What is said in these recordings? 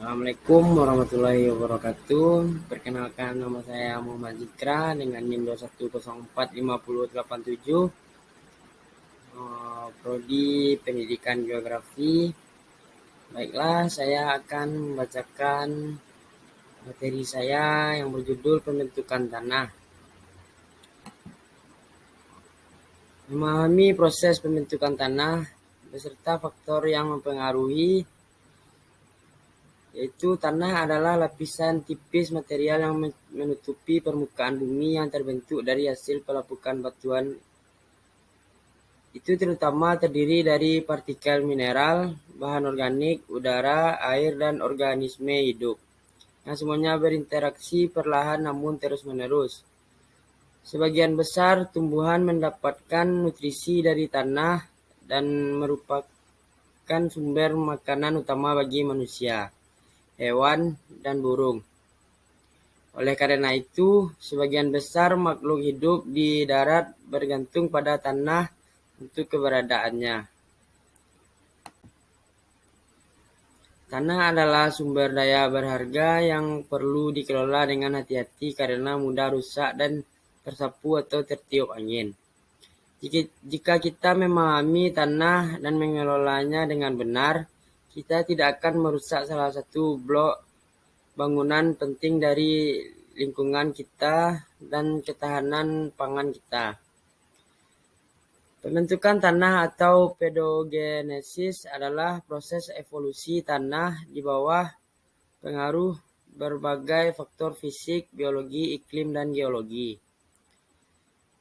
Assalamualaikum warahmatullahi wabarakatuh. Perkenalkan, nama saya Muhammad Zikra dengan NIM 2104587, Prodi Pendidikan Geografi. Baiklah, saya akan membacakan materi saya yang berjudul Pembentukan Tanah. Memahami proses pembentukan tanah beserta faktor yang mempengaruhi, yaitu tanah adalah lapisan tipis material yang menutupi permukaan bumi yang terbentuk dari hasil pelapukan batuan. Itu terutama terdiri dari partikel mineral, bahan organik, udara, air, dan organisme hidup, yang semuanya berinteraksi perlahan namun terus-menerus. Sebagian besar tumbuhan mendapatkan nutrisi dari tanah dan merupakan sumber makanan utama bagi manusia, hewan, dan burung. Oleh karena itu, sebagian besar makhluk hidup di darat bergantung pada tanah untuk keberadaannya. Tanah adalah sumber daya berharga yang perlu dikelola dengan hati-hati karena mudah rusak dan tersapu atau tertiup angin. Jika kita memahami tanah dan mengelolanya dengan benar, kita tidak akan merusak salah satu blok bangunan penting dari lingkungan kita dan ketahanan pangan kita. Pembentukan tanah atau pedogenesis adalah proses evolusi tanah di bawah pengaruh berbagai faktor fisik, biologi, iklim, dan geologi.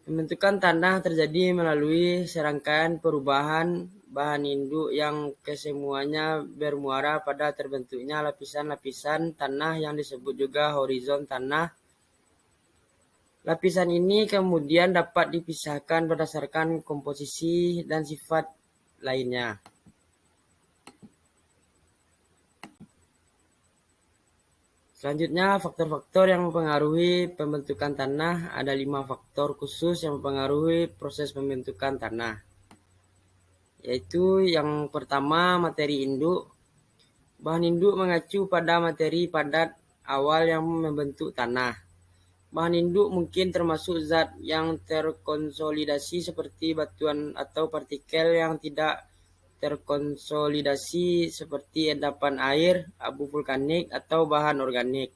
Pembentukan tanah terjadi melalui serangkaian perubahan bahan induk yang kesemuanya bermuara pada terbentuknya lapisan-lapisan tanah yang disebut juga horizon tanah. Lapisan ini kemudian dapat dipisahkan berdasarkan komposisi dan sifat lainnya. Selanjutnya, faktor-faktor yang mempengaruhi pembentukan tanah. Ada 5 faktor khusus yang mempengaruhi proses pembentukan tanah, yaitu yang pertama, materi induk. Bahan induk mengacu pada materi padat awal yang membentuk tanah. Bahan induk mungkin termasuk zat yang terkonsolidasi seperti batuan atau partikel yang tidak terkonsolidasi seperti endapan air, abu vulkanik, atau bahan organik.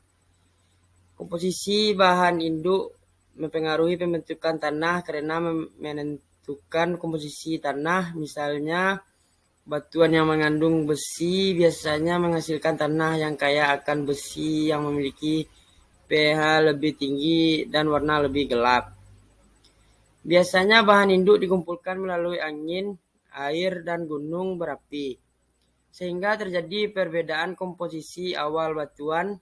Komposisi bahan induk mempengaruhi pembentukan tanah karena menentukan komposisi tanah. Misalnya, batuan yang mengandung besi biasanya menghasilkan tanah yang kaya akan besi yang memiliki pH lebih tinggi dan warna lebih gelap. Biasanya bahan induk dikumpulkan melalui angin, air, dan gunung berapi, sehingga terjadi perbedaan komposisi awal batuan.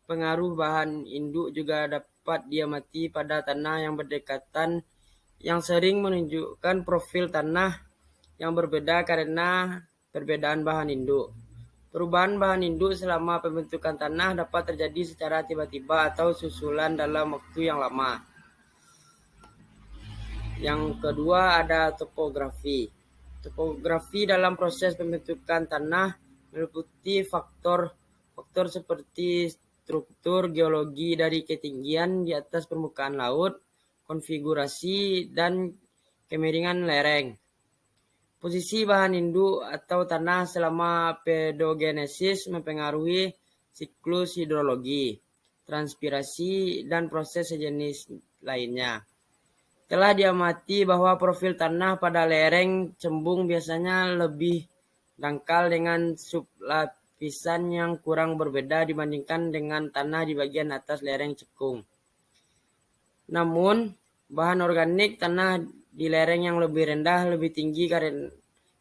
Pengaruh bahan induk juga dapat diamati pada tanah yang berdekatan, yang sering menunjukkan profil tanah yang berbeda karena perbedaan bahan induk. Perubahan bahan induk selama pembentukan tanah dapat terjadi secara tiba-tiba atau susulan dalam waktu yang lama. Yang kedua ada topografi. Topografi dalam proses pembentukan tanah meliputi faktor seperti struktur geologi dari ketinggian di atas permukaan laut, konfigurasi, dan kemiringan lereng. Posisi bahan induk atau tanah selama pedogenesis mempengaruhi siklus hidrologi, transpirasi, dan proses sejenis lainnya. Telah diamati bahwa profil tanah pada lereng cembung biasanya lebih dangkal dengan sublapisan yang kurang berbeda dibandingkan dengan tanah di bagian atas lereng cekung. Namun, bahan organik tanah di lereng yang lebih rendah lebih tinggi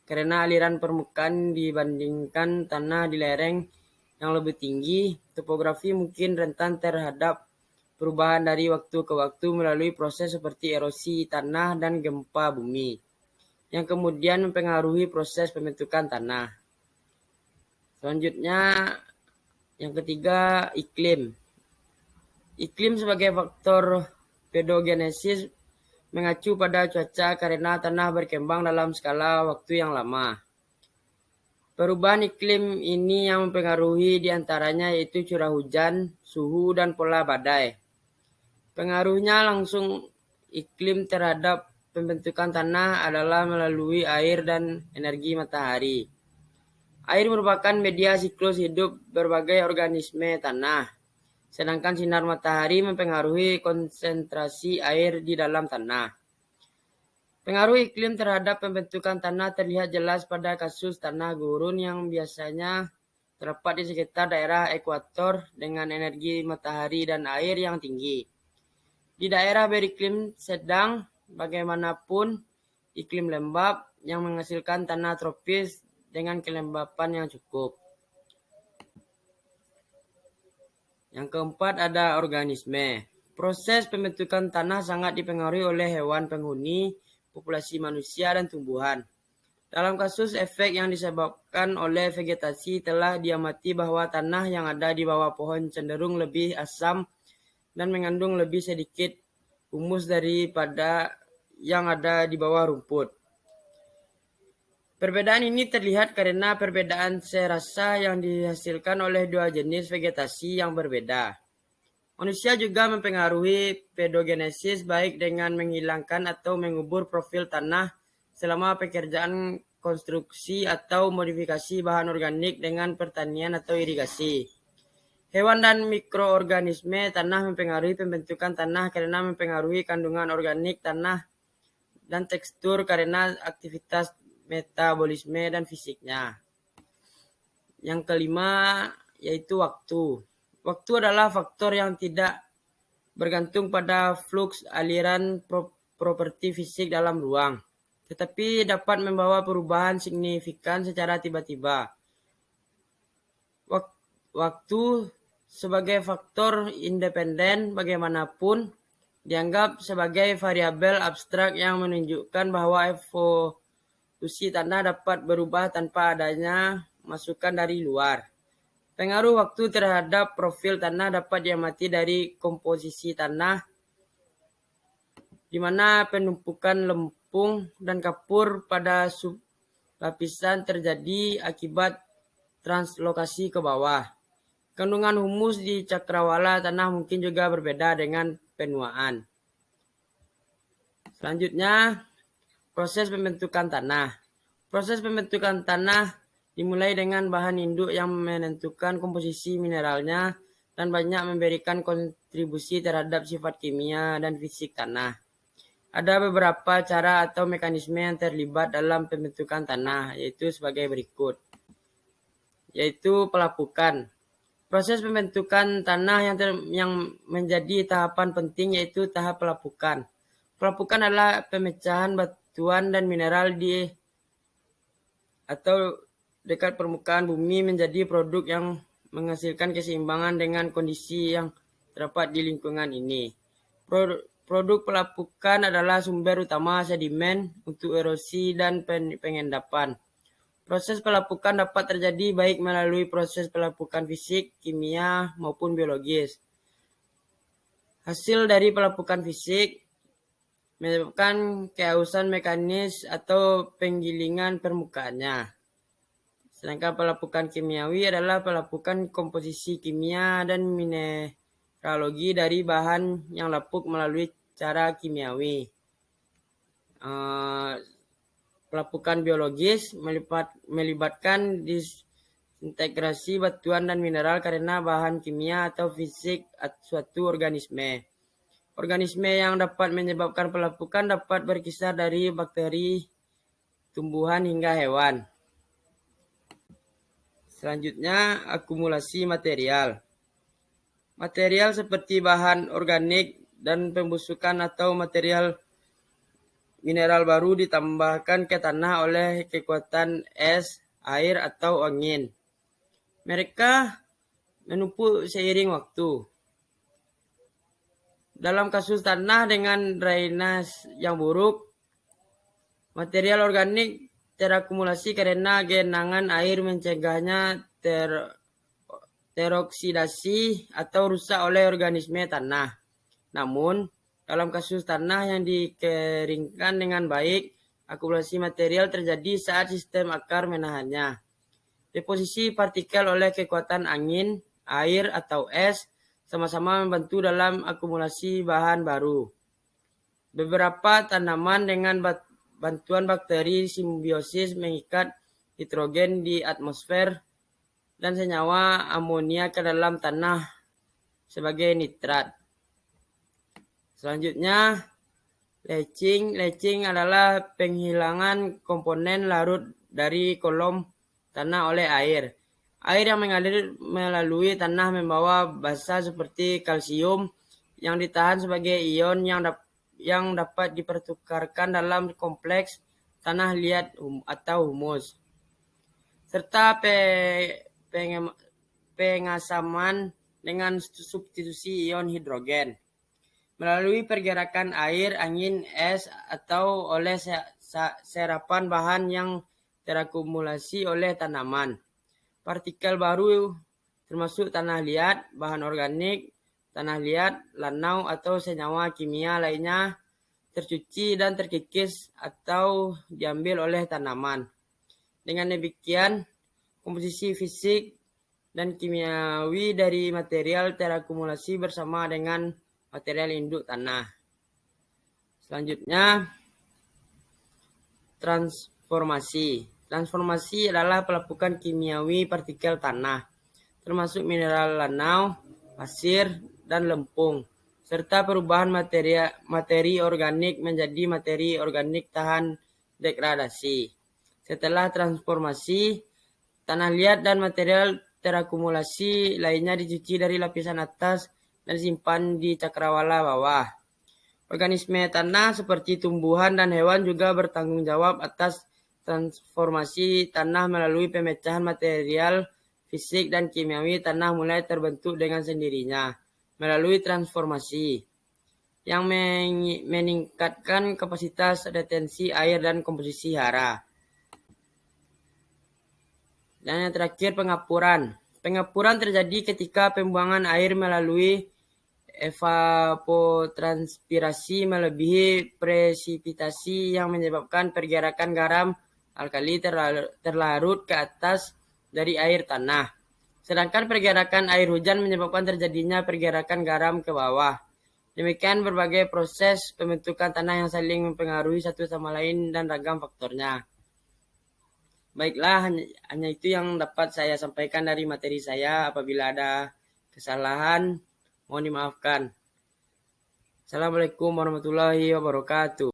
karena aliran permukaan dibandingkan tanah di lereng yang lebih tinggi. Topografi mungkin rentan terhadap perubahan dari waktu ke waktu melalui proses seperti erosi tanah dan gempa bumi, yang kemudian mempengaruhi proses pembentukan tanah. Selanjutnya, yang ketiga, iklim. Iklim sebagai faktor pedogenesis mengacu pada cuaca karena tanah berkembang dalam skala waktu yang lama. Perubahan iklim ini yang mempengaruhi diantaranya yaitu curah hujan, suhu, dan pola badai. Pengaruhnya langsung iklim terhadap pembentukan tanah adalah melalui air dan energi matahari. Air merupakan media siklus hidup berbagai organisme tanah, sedangkan sinar matahari mempengaruhi konsentrasi air di dalam tanah. Pengaruh iklim terhadap pembentukan tanah terlihat jelas pada kasus tanah gurun yang biasanya terletak di sekitar daerah ekuator dengan energi matahari dan air yang tinggi. Di daerah beriklim sedang, bagaimanapun iklim lembab yang menghasilkan tanah tropis dengan kelembapan yang cukup. Yang keempat ada organisme. Proses pembentukan tanah sangat dipengaruhi oleh hewan penghuni, populasi manusia, dan tumbuhan. Dalam kasus efek yang disebabkan oleh vegetasi telah diamati bahwa tanah yang ada di bawah pohon cenderung lebih asam dan mengandung lebih sedikit humus daripada yang ada di bawah rumput. Perbedaan ini terlihat karena perbedaan serasa yang dihasilkan oleh dua jenis vegetasi yang berbeda. Manusia juga mempengaruhi pedogenesis baik dengan menghilangkan atau mengubur profil tanah selama pekerjaan konstruksi atau modifikasi bahan organik dengan pertanian atau irigasi. Hewan dan mikroorganisme tanah mempengaruhi pembentukan tanah karena mempengaruhi kandungan organik tanah dan tekstur karena aktivitas metabolisme dan fisiknya. Yang kelima yaitu waktu. Waktu adalah faktor yang tidak bergantung pada fluks aliran properti fisik dalam ruang, tetapi dapat membawa perubahan signifikan secara tiba-tiba. Waktu sebagai faktor independen bagaimanapun dianggap sebagai variabel abstrak yang menunjukkan bahwa evolusi tanah dapat berubah tanpa adanya masukan dari luar. Pengaruh waktu terhadap profil tanah dapat diamati dari komposisi tanah, di mana penumpukan lempung dan kapur pada sublapisan terjadi akibat translokasi ke bawah. Kandungan humus di cakrawala tanah mungkin juga berbeda dengan penuaan. Selanjutnya, proses pembentukan tanah. Proses pembentukan tanah dimulai dengan bahan induk yang menentukan komposisi mineralnya dan banyak memberikan kontribusi terhadap sifat kimia dan fisik tanah. Ada beberapa cara atau mekanisme yang terlibat dalam pembentukan tanah, yaitu sebagai berikut. Yaitu pelapukan. Proses pembentukan tanah yang menjadi tahapan penting yaitu tahap pelapukan. Pelapukan adalah pemecahan batuan dan mineral di atau dekat permukaan bumi menjadi produk yang menghasilkan keseimbangan dengan kondisi yang terdapat di lingkungan ini. Produk pelapukan adalah sumber utama sedimen untuk erosi dan pengendapan. Proses pelapukan dapat terjadi baik melalui proses pelapukan fisik, kimia, maupun biologis. Hasil dari pelapukan fisik menyebabkan kehausan mekanis atau penggilingan permukaannya. Sedangkan pelapukan kimiawi adalah pelapukan komposisi kimia dan mineralogi dari bahan yang lapuk melalui cara kimiawi. Pelapukan biologis melibatkan disintegrasi batuan dan mineral karena bahan kimia atau fisik suatu organisme. Organisme yang dapat menyebabkan pelapukan dapat berkisar dari bakteri, tumbuhan hingga hewan. Selanjutnya, akumulasi material. Material seperti bahan organik dan pembusukan atau material mineral baru ditambahkan ke tanah oleh kekuatan es, air, atau angin. Mereka menumpuk seiring waktu. Dalam kasus tanah dengan drainase yang buruk, material organik terakumulasi karena genangan air mencegahnya teroksidasi atau rusak oleh organisme tanah. Namun, dalam kasus tanah yang dikeringkan dengan baik, akumulasi material terjadi saat sistem akar menahannya. Deposisi partikel oleh kekuatan angin, air, atau es sama-sama membantu dalam akumulasi bahan baru. Beberapa tanaman dengan bantuan bakteri simbiosis mengikat nitrogen di atmosfer dan senyawa amonia ke dalam tanah sebagai nitrat. Selanjutnya, leaching. Leaching adalah penghilangan komponen larut dari kolom tanah oleh air. Air yang mengalir melalui tanah membawa basa seperti kalsium yang ditahan sebagai ion yang dapat dipertukarkan dalam kompleks tanah liat atau humus. Serta pengasaman dengan substitusi ion hidrogen melalui pergerakan air, angin, es, atau oleh serapan bahan yang terakumulasi oleh tanaman. Partikel baru termasuk tanah liat, bahan organik, tanah liat, lanau, atau senyawa kimia lainnya tercuci dan terkikis atau diambil oleh tanaman. Dengan demikian, komposisi fisik dan kimiawi dari material terakumulasi bersama dengan material induk tanah. Selanjutnya, transformasi. Transformasi adalah pelepukan kimiawi partikel tanah, termasuk mineral lanau, pasir, dan lempung, serta perubahan materi organik menjadi materi organik tahan degradasi. Setelah transformasi, tanah liat dan material terakumulasi lainnya dicuci dari lapisan atas dan disimpan di cakrawala bawah. Organisme tanah seperti tumbuhan dan hewan juga bertanggung jawab atas transformasi tanah melalui pemecahan material fisik dan kimiawi. Tanah mulai terbentuk dengan sendirinya melalui transformasi yang meningkatkan kapasitas retensi air dan komposisi hara. Dan yang terakhir, pengapuran. Pengapuran terjadi ketika pembuangan air melalui evapotranspirasi melebihi presipitasi yang menyebabkan pergerakan garam alkali terlarut ke atas dari air tanah. Sedangkan pergerakan air hujan menyebabkan terjadinya pergerakan garam ke bawah. Demikian berbagai proses pembentukan tanah yang saling mempengaruhi satu sama lain dan ragam faktornya. Baiklah, hanya itu yang dapat saya sampaikan dari materi saya. Apabila ada kesalahan, mohon dimaafkan. Assalamualaikum warahmatullahi wabarakatuh.